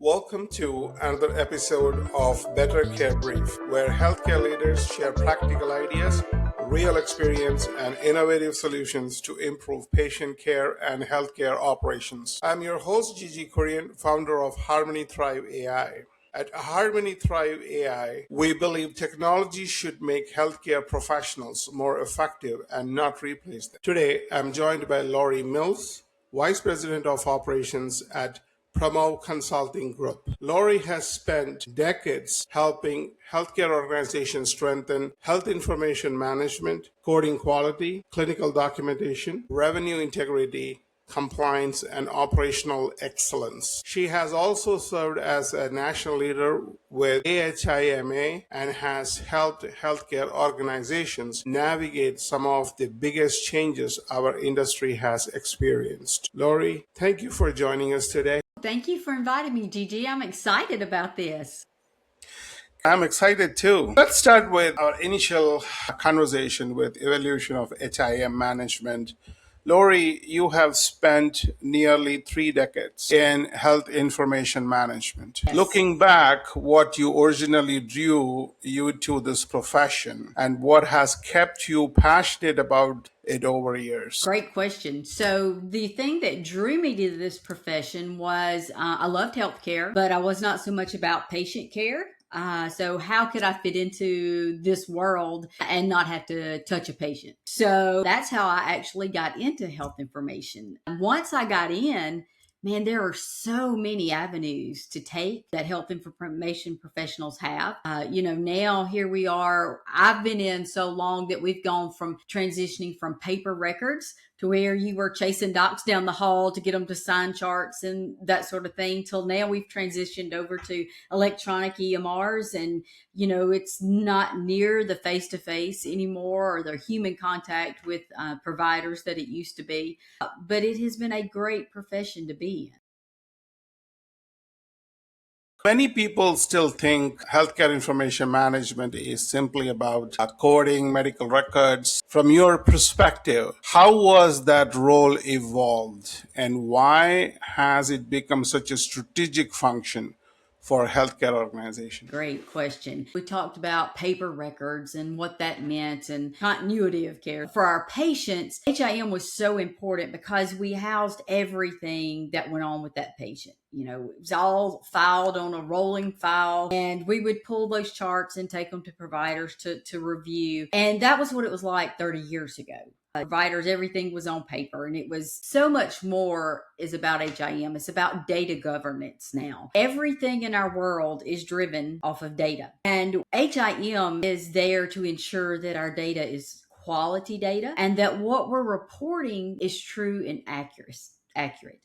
Welcome to another episode of Better Care Brief, where healthcare leaders share practical ideas, real experience, and innovative solutions to improve patient care and healthcare operations. I'm your host, Gigi Kurian, founder of Harmony Thrive AI. At Harmony Thrive AI, we believe technology should make healthcare professionals more effective and not replace them. Today, I'm joined by Lorie Mills, Vice President of Operations at Primeau Consulting Group. Lorie has spent decades helping healthcare organizations strengthen health information management, coding quality, clinical documentation, revenue integrity, compliance, and operational excellence. She has also served as a national leader with AHIMA and has helped healthcare organizations navigate some of the biggest changes our industry has experienced. Lorie, thank you for joining us today. Thank you for inviting me, Gigi. I'm excited about this. I'm excited too. Let's start with our initial conversation with evolution of HIM management. Lorie, you have spent nearly 3 decades in health information management. Yes. Looking back, what you originally drew you to this profession and what has kept you passionate about it over years? Great question. So the thing that drew me to this profession was I loved healthcare, but I was not so much about patient care. So how could I fit into this world and not have to touch a patient? So that's how I actually got into health information. And once I got in, man, there are so many avenues to take that health information professionals have. Now here we are. I've been in so long that we've gone from transitioning from paper records to where you were chasing docs down the hall to get them to sign charts and that sort of thing, till now we've transitioned over to electronic EMRs. And, it's not near the face-to-face anymore or the human contact with providers that it used to be. But it has been a great profession to be in. Many people still think healthcare information management is simply about coding medical records. From your perspective, how was that role evolved and why has it become such a strategic function for healthcare organizations? Great question. We talked about paper records and what that meant and continuity of care. For our patients, HIM was so important because we housed everything that went on with that patient. It was all filed on a rolling file, and we would pull those charts and take them to providers to review. And that was what it was like 30 years ago. Providers, everything was on paper, and it was so much more is about HIM. It's about data governance now. Everything in our world is driven off of data, and HIM is there to ensure that our data is quality data and that what we're reporting is true and accurate.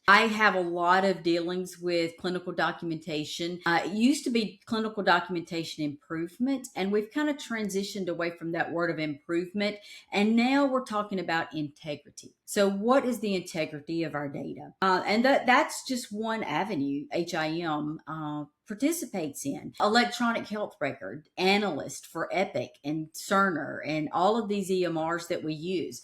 I have a lot of dealings with clinical documentation. It used to be clinical documentation improvement, and we've kind of transitioned away from that word of improvement. And now we're talking about integrity. So what is the integrity of our data? And that's just one avenue HIM participates in. Electronic health record, analyst for Epic and Cerner and all of these EMRs that we use.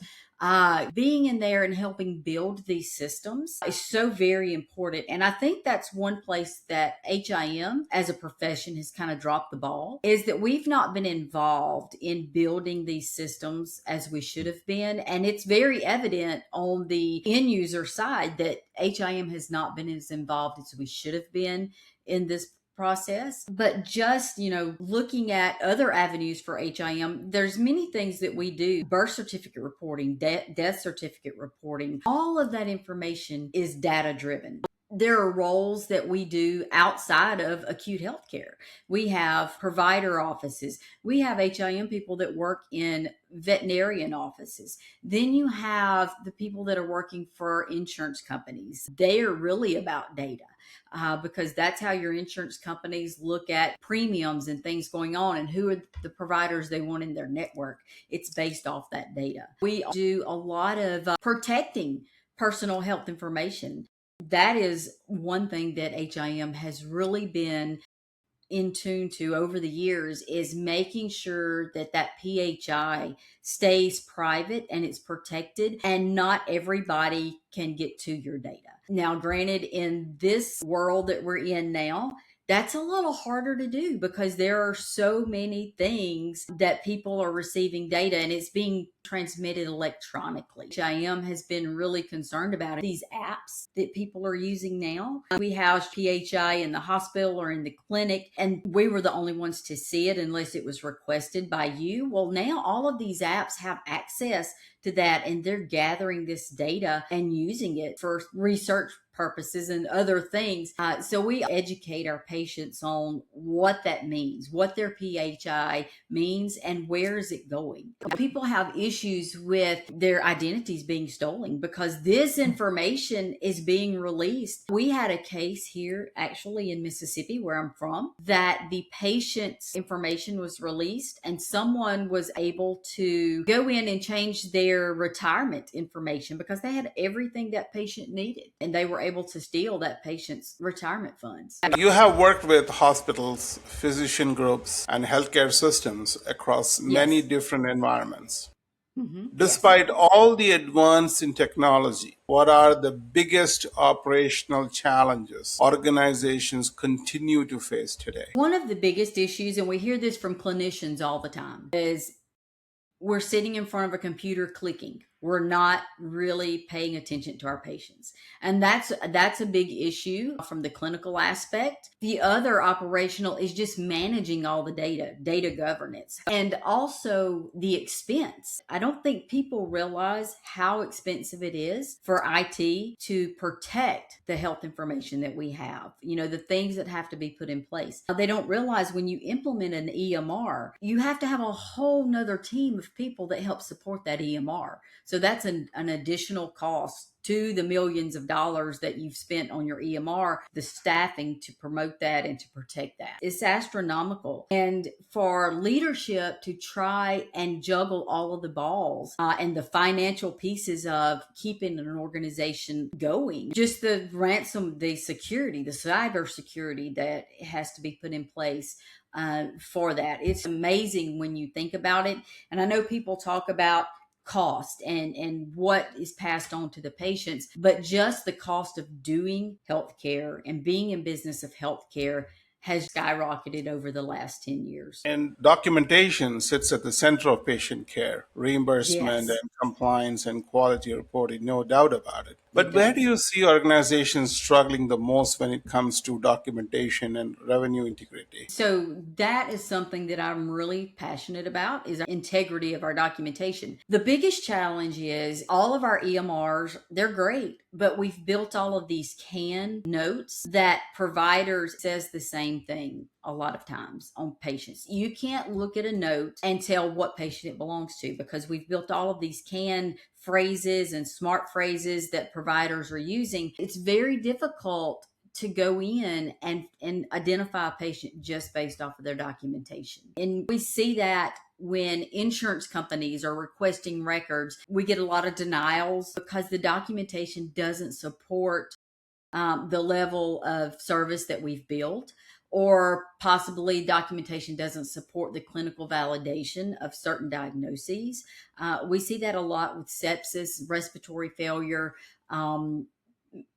Being in there and helping build these systems is so very important. And I think that's one place that HIM as a profession has kind of dropped the ball, is that we've not been involved in building these systems as we should have been. And it's very evident on the end user side that HIM has not been as involved as we should have been in this process. But just, looking at other avenues for HIM, there's many things that we do: birth certificate reporting, death certificate reporting. All of that information is data driven. There are roles that we do outside of acute healthcare. We have provider offices. We have HIM people that work in veterinarian offices. Then you have the people that are working for insurance companies. They are really about data. Because that's how your insurance companies look at premiums and things going on and who are the providers they want in their network. It's based off that data. We do a lot of protecting personal health information. That is one thing that HIM has really been in tune to over the years is making sure that that PHI stays private and it's protected, and not everybody can get to your data. Now, granted, in this world that we're in now, that's a little harder to do because there are so many things that people are receiving data and it's being transmitted electronically. HIM has been really concerned about it. These apps that people are using now. We house PHI in the hospital or in the clinic, and we were the only ones to see it unless it was requested by you. Well, now all of these apps have access to that, and they're gathering this data and using it for research purposes and other things. So we educate our patients on what that means, what their PHI means, and where is it going. People have issues with their identities being stolen because this information is being released. We had a case here actually in Mississippi, where I'm from, that the patient's information was released and someone was able to go in and change their retirement information because they had everything that patient needed, and they were able to steal that patient's retirement funds. You have worked with hospitals, physician groups, and healthcare systems across many different environments. Despite all the advance in technology, what are the biggest operational challenges organizations continue to face today? One of the biggest issues, and we hear this from clinicians all the time, is we're sitting in front of a computer clicking. We're not really paying attention to our patients. And that's a big issue from the clinical aspect. The other operational is just managing all the data governance, and also the expense. I don't think people realize how expensive it is for IT to protect the health information that we have, the things that have to be put in place. They don't realize when you implement an EMR, you have to have a whole nother team of people that help support that EMR. So that's an additional cost to the millions of dollars that you've spent on your EMR, the staffing to promote that and to protect that. It's astronomical. And for leadership to try and juggle all of the balls and the financial pieces of keeping an organization going, just the security, the cyber security that has to be put in place for that. It's amazing when you think about it. And I know people talk about cost and what is passed on to the patients, but just the cost of doing healthcare and being in business of healthcare has skyrocketed over the last 10 years. And documentation sits at the center of patient care, reimbursement Yes. and compliance and quality reporting, no doubt about it. But where do you see organizations struggling the most when it comes to documentation and revenue integrity? So that is something that I'm really passionate about, is our integrity of our documentation. The biggest challenge is all of our EMRs, they're great, but we've built all of these canned notes that providers says the same thing a lot of times on patients. You can't look at a note and tell what patient it belongs to because we've built all of these canned phrases and smart phrases that providers are using. It's very difficult to go in and identify a patient just based off of their documentation. And we see that when insurance companies are requesting records, we get a lot of denials because the documentation doesn't support the level of service that we've built, or possibly documentation doesn't support the clinical validation of certain diagnoses. We see that a lot with sepsis, respiratory failure,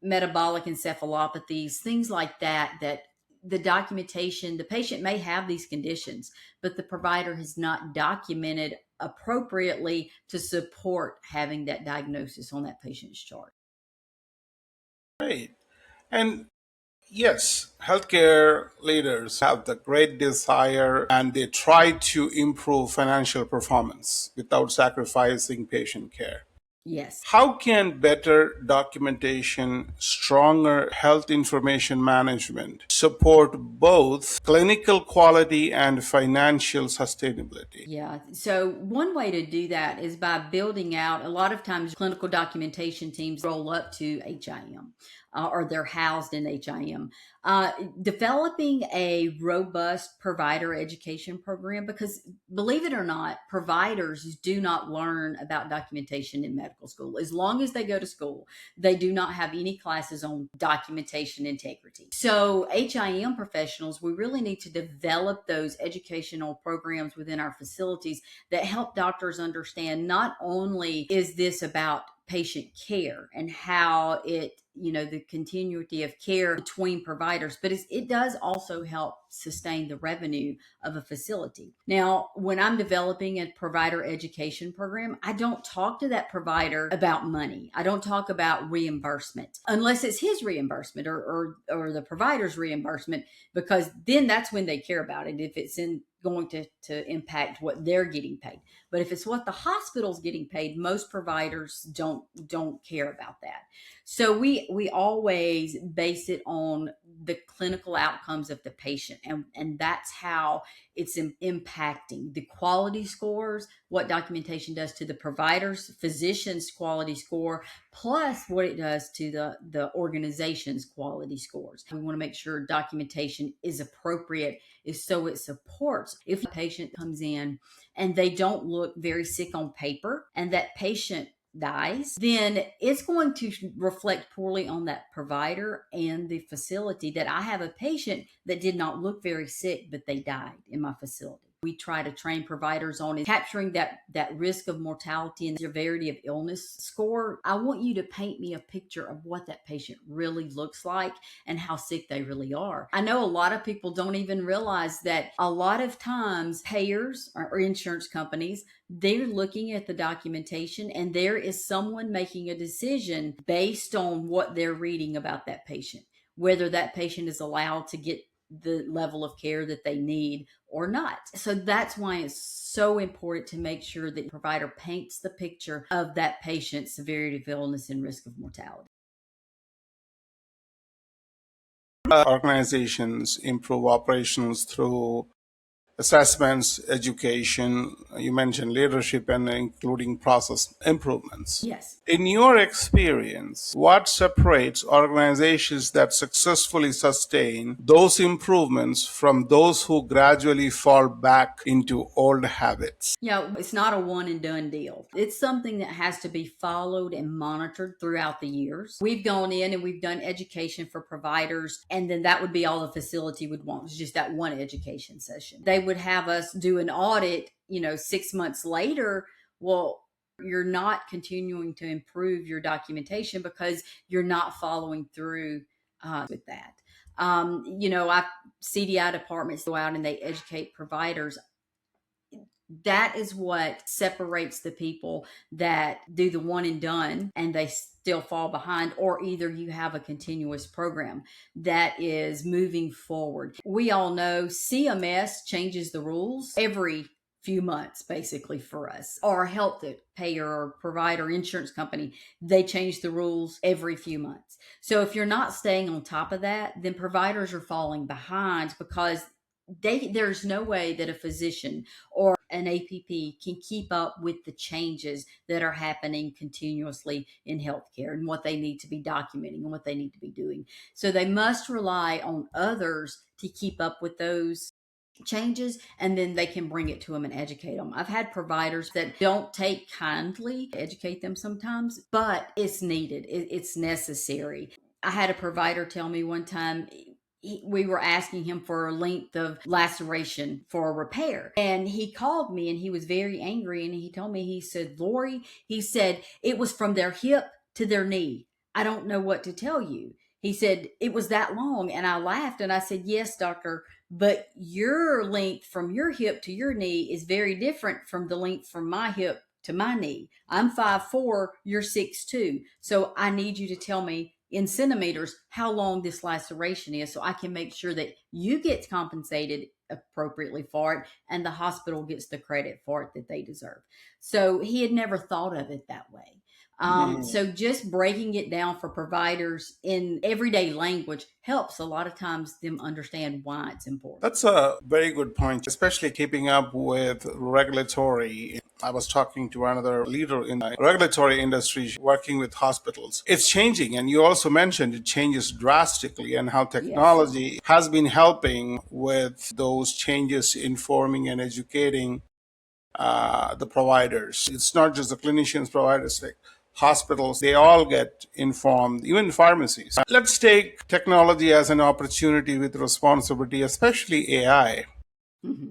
metabolic encephalopathies, things like that, that the documentation, the patient may have these conditions, but the provider has not documented appropriately to support having that diagnosis on that patient's chart. Right. And yes, healthcare leaders have the great desire and they try to improve financial performance without sacrificing patient care. Yes. How can better documentation, stronger health information management support both clinical quality and financial sustainability? Yeah. So one way to do that is by building out, a lot of times clinical documentation teams roll up to HIM. or they're housed in HIM. Developing a robust provider education program, because believe it or not, providers do not learn about documentation in medical school. As long as they go to school, they do not have any classes on documentation integrity. So HIM professionals, we really need to develop those educational programs within our facilities that help doctors understand not only is this about patient care and how it, the continuity of care between providers, but it does also help sustain the revenue of a facility. Now, when I'm developing a provider education program, I don't talk to that provider about money. I don't talk about reimbursement unless it's his reimbursement or the provider's reimbursement, because then that's when they care about it, if it's going to impact what they're getting paid. But if it's what the hospital's getting paid, most providers don't care about that. So we always base it on the clinical outcomes of the patient, and that's how it's impacting the quality scores, what documentation does to the provider's physician's quality score, plus what it does to the organization's quality scores. We want to make sure documentation is appropriate, is so it supports. If a patient comes in and they don't look very sick on paper and that patient dies, then it's going to reflect poorly on that provider and the facility that I have a patient that did not look very sick, but they died in my facility. We try to train providers on capturing that risk of mortality and severity of illness score. I want you to paint me a picture of what that patient really looks like and how sick they really are. I know a lot of people don't even realize that a lot of times payers or insurance companies, they're looking at the documentation and there is someone making a decision based on what they're reading about that patient, whether that patient is allowed to get the level of care that they need or not. So that's why it's so important to make sure that the provider paints the picture of that patient's severity of illness and risk of mortality. Organizations improve operations through assessments, education. You mentioned leadership and including process improvements. Yes. In your experience, what separates organizations that successfully sustain those improvements from those who gradually fall back into old habits? It's not a one and done deal. It's something that has to be followed and monitored throughout the years. We've gone in and we've done education for providers, and then that would be all the facility would want, is just that one education session. They would have us do an audit, 6 months later. Well, you're not continuing to improve your documentation because you're not following through with that. CDI departments go out and they educate providers. That is what separates the people that do the one and done and they still fall behind, or either you have a continuous program that is moving forward. We all know CMS changes the rules every few months, basically, for us. Or health payer or provider insurance company, they change the rules every few months. So if you're not staying on top of that, then providers are falling behind, because there's no way that a physician or an APP can keep up with the changes that are happening continuously in healthcare and what they need to be documenting and what they need to be doing. So they must rely on others to keep up with those changes, and then they can bring it to them and educate them. I've had providers that don't take kindly to educate them sometimes, but it's needed. It's necessary. I had a provider tell me one time, we were asking him for a length of laceration for a repair. And he called me and he was very angry. And he told me, he said, Lorie, he said, it was from their hip to their knee. I don't know what to tell you. He said, it was that long. And I laughed and I said, yes, doctor, but your length from your hip to your knee is very different from the length from my hip to my knee. I'm 5'4", you're 6'2". So I need you to tell me in centimeters how long this laceration is, so I can make sure that you get compensated appropriately for it and the hospital gets the credit for it that they deserve. So he had never thought of it that way. So just breaking it down for providers in everyday language helps a lot of times them understand why it's important. That's a very good point, especially keeping up with regulatory I was talking to another leader in the regulatory industry working with hospitals. It's changing, and you also mentioned it changes drastically, and how Yes. technology has been helping with those changes, informing and educating the providers. It's not just the clinicians, providers, like hospitals, they all get informed, even pharmacies. Let's take technology as an opportunity with responsibility, especially AI. Mhm.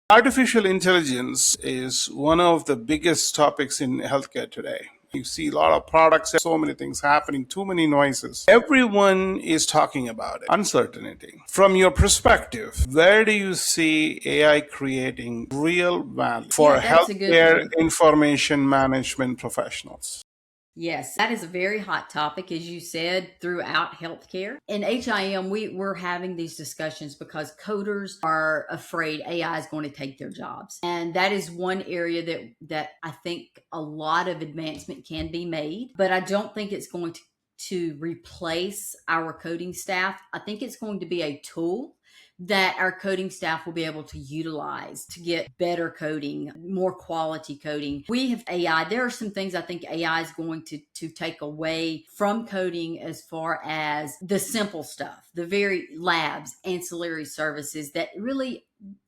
Artificial intelligence is one of the biggest topics in healthcare today. You see a lot of products, so many things happening, too many noises. Everyone is talking about it. Uncertainty. From your perspective, where do you see AI creating real value for Yeah, that's a good healthcare one. information management professionals? Yes, that is a very hot topic, as you said, throughout healthcare. In HIM, we're having these discussions because coders are afraid AI is going to take their jobs. And that is one area that I think a lot of advancement can be made, but I don't think it's going to replace our coding staff. I think it's going to be a tool that our coding staff will be able to utilize to get better coding, more quality coding. We have AI. There are some things I think AI is going to take away from coding, as far as the simple stuff, the very labs, ancillary services that really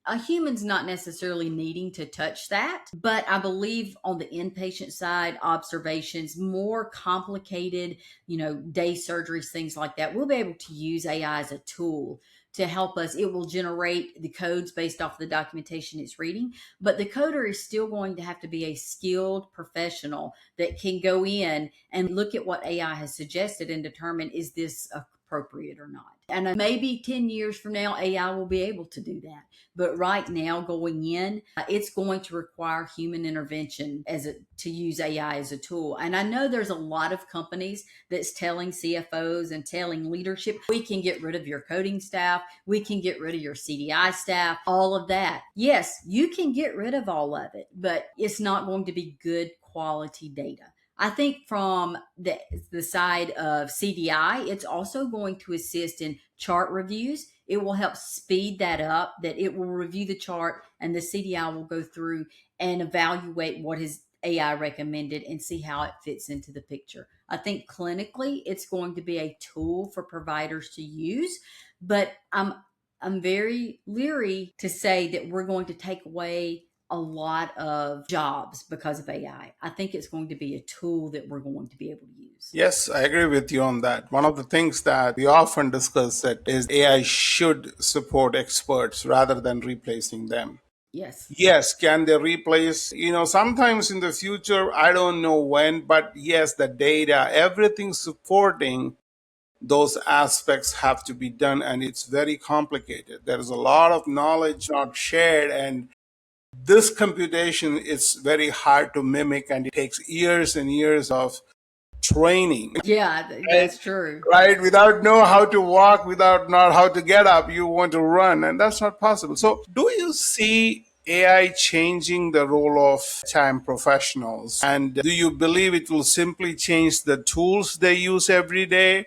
a human's not necessarily needing to touch that. But I believe on the inpatient side, observations, more complicated, day surgeries, things like that, we'll be able to use AI as a tool to help us. It will generate the codes based off the documentation it's reading, but the coder is still going to have to be a skilled professional that can go in and look at what AI has suggested and determine, is this appropriate or not. And maybe 10 years from now, AI will be able to do that. But right now, going in, it's going to require human intervention to use AI as a tool. And I know there's a lot of companies that's telling CFOs and telling leadership, we can get rid of your coding staff, we can get rid of your CDI staff, all of that. Yes, you can get rid of all of it, but it's not going to be good quality data. I think from the side of CDI, it's also going to assist in chart reviews. It will help speed that up, that it will review the chart and the CDI will go through and evaluate what his AI recommended and see how it fits into the picture. I think clinically it's going to be a tool for providers to use, but I'm very leery to say that we're going to take away a lot of jobs because of AI. I think it's going to be a tool that we're going to be able to use. Yes, I agree with you on that. One of the things that we often discuss that is AI should support experts rather than replacing them. Yes. Yes, can they replace? Sometimes in the future, I don't know when, but yes, the data, everything supporting those aspects have to be done, and it's very complicated. There is a lot of knowledge not shared, and this computation is very hard to mimic, and it takes years and years of training. Yeah, Right? that's true. Right? Without know how to walk, without not how to get up, you want to run, and that's not possible. So, do you see AI changing the role of time professionals? And do you believe it will simply change the tools they use every day,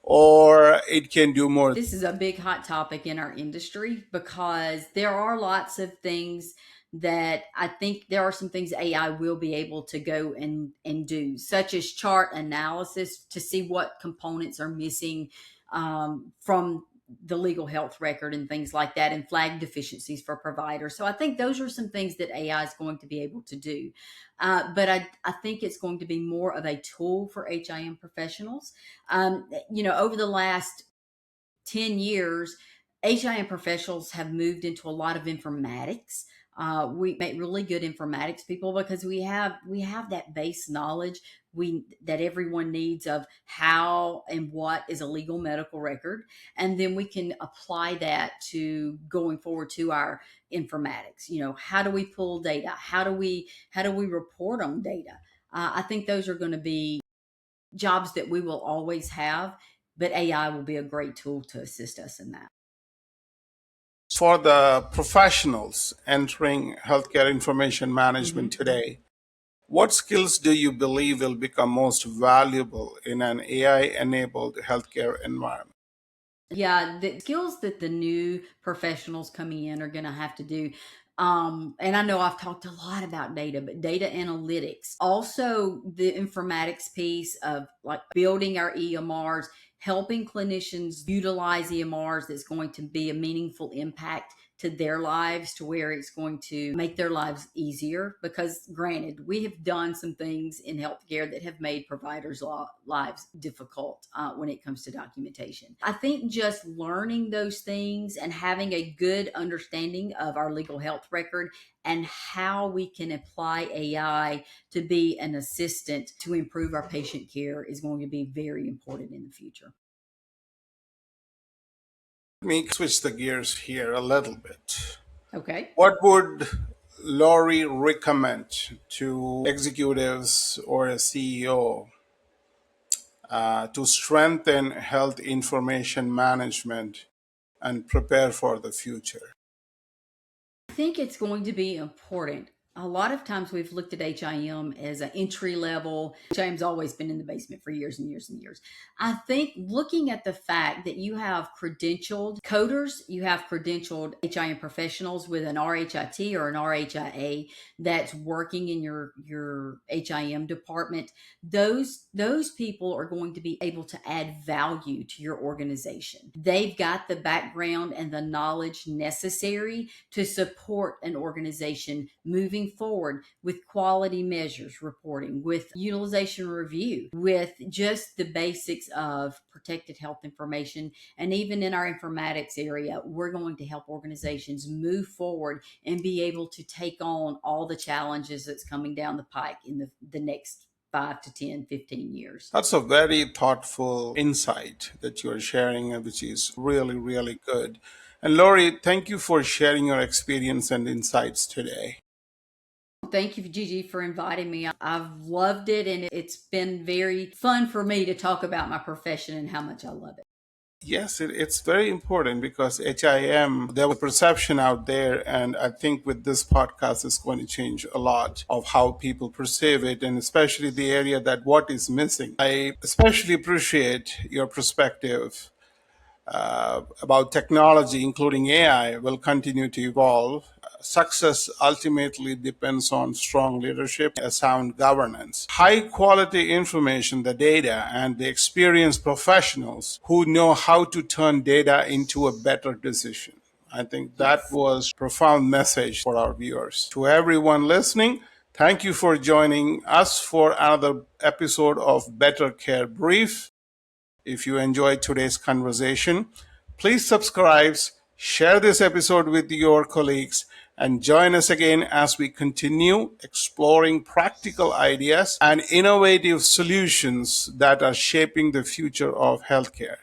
or it can do more? This is a big hot topic in our industry because there are lots of things that I think there are some things AI will be able to go and do, such as chart analysis to see what components are missing from the legal health record and things like that, and flag deficiencies for providers. So I think those are some things that AI is going to be able to do. But I think it's going to be more of a tool for HIM professionals. Over the last 10 years, HIM professionals have moved into a lot of informatics. We make really good informatics people because we have that base knowledge that everyone needs of how and what is a legal medical record, and then we can apply that to going forward to our informatics. How do we pull data? How do we report on data? I think those are going to be jobs that we will always have, but AI will be a great tool to assist us in that. For the professionals entering healthcare information management Mhm. today, what skills do you believe will become most valuable in an AI enabled healthcare environment? Yeah, the skills that the new professionals coming in are going to have to do. And I know I've talked a lot about data, but data analytics, also the informatics piece of like building our EMRs, helping clinicians utilize EMRs that's going to be a meaningful impact to their lives, to where it's going to make their lives easier. Because granted, we have done some things in healthcare that have made providers' lives difficult when it comes to documentation. I think just learning those things and having a good understanding of our legal health record and how we can apply AI to be an assistant to improve our patient care is going to be very important in the future. Let me switch the gears here a little bit. Okay. What would Lorie recommend to executives or a CEO to strengthen health information management and prepare for the future? I think it's going to be important. A lot of times we've looked at HIM as an entry level. HIM's always been in the basement for years and years and years. I think looking at the fact that you have credentialed coders, you have credentialed HIM professionals with an RHIT or an RHIA that's working in your HIM department, those people are going to be able to add value to your organization. They've got the background and the knowledge necessary to support an organization moving forward with quality measures reporting, with utilization review, with just the basics of protected health information. And even in our informatics area, we're going to help organizations move forward and be able to take on all the challenges that's coming down the pike in the next 5 to 10, 15 years. That's a very thoughtful insight that you're sharing, which is really, really good. And Lorie, thank you for sharing your experience and insights today. Thank you, Gigi, for inviting me. I've loved it, and it's been very fun for me to talk about my profession and how much I love it. Yes, it's very important because HIM, there was perception out there, and I think with this podcast, it's going to change a lot of how people perceive it, and especially the area that what is missing. I especially appreciate your perspective about technology, including AI, will continue to evolve. Success ultimately depends on strong leadership, a sound governance, high quality information, the data, and the experienced professionals who know how to turn data into a better decision. I think that was a profound message for our viewers. To everyone listening, thank you for joining us for another episode of Better Care Brief. If you enjoyed today's conversation, please subscribe, share this episode with your colleagues, and join us again as we continue exploring practical ideas and innovative solutions that are shaping the future of healthcare.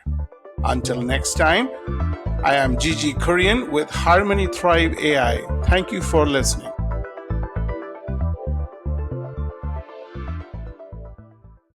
Until next time, I am Gigi Kurian with Harmony Thrive AI. Thank you for listening.